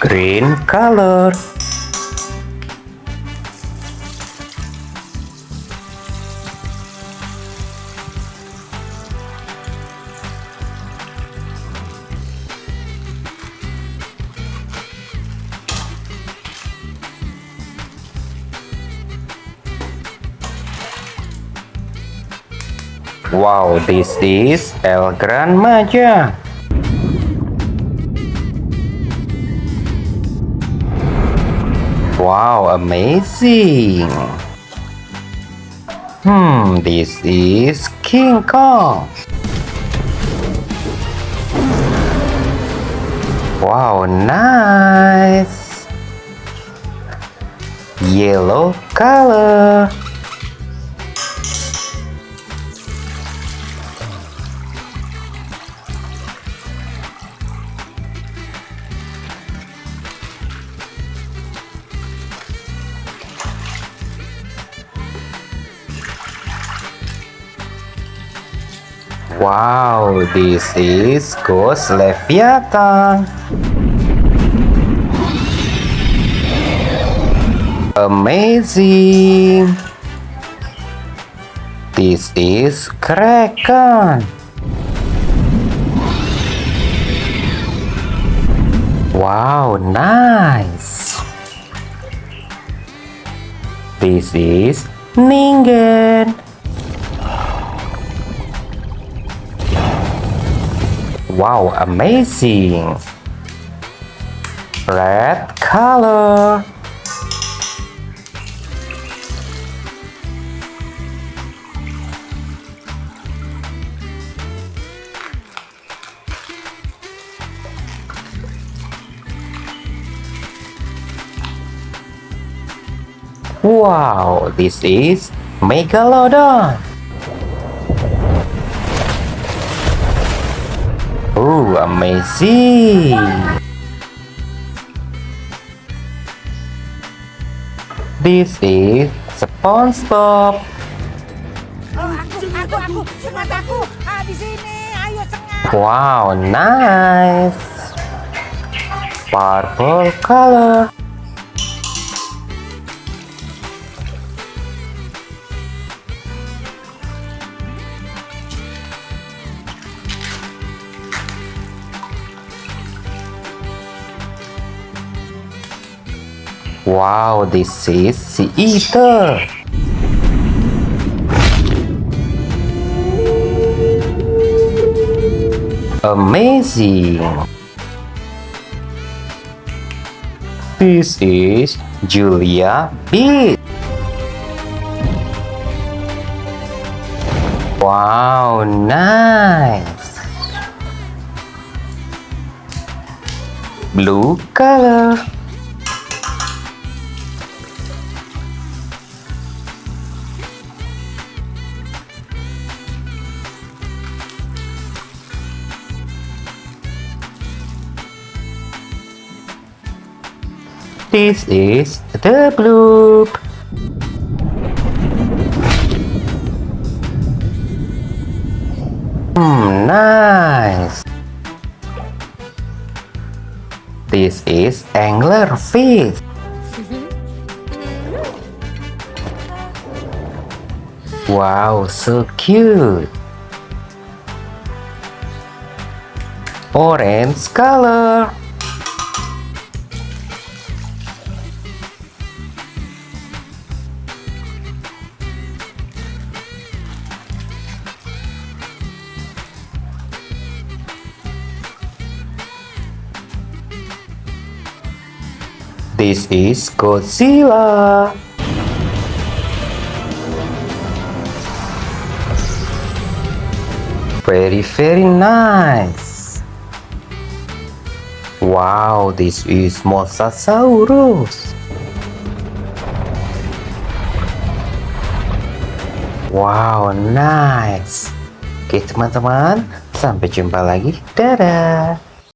green color. Wow, this is El Gran Maja. Wow, amazing. This is King Kong. Wow, nice. Yellow color. Wow, this is Ghost Leviathan. Amazing. This is Kraken. Wow, nice. This is Ningen. Wow, amazing. Red color. Wow, this is Megalodon. Oh, amazing. This is SpongeBob. Aku, sengat aku. Di sini, ayo sengat. Wow, nice. Purple color. Wow, this is Sea Eater. Amazing. This is Julia Beach. Wow, nice. Blue color. This is the bloop. Nice. This is anglerfish. Wow, so cute. Orange color. This is Godzilla. Very nice. Wow, this is Mosasaurus. Wow, nice. Oke teman-teman, sampai jumpa lagi. Dadah.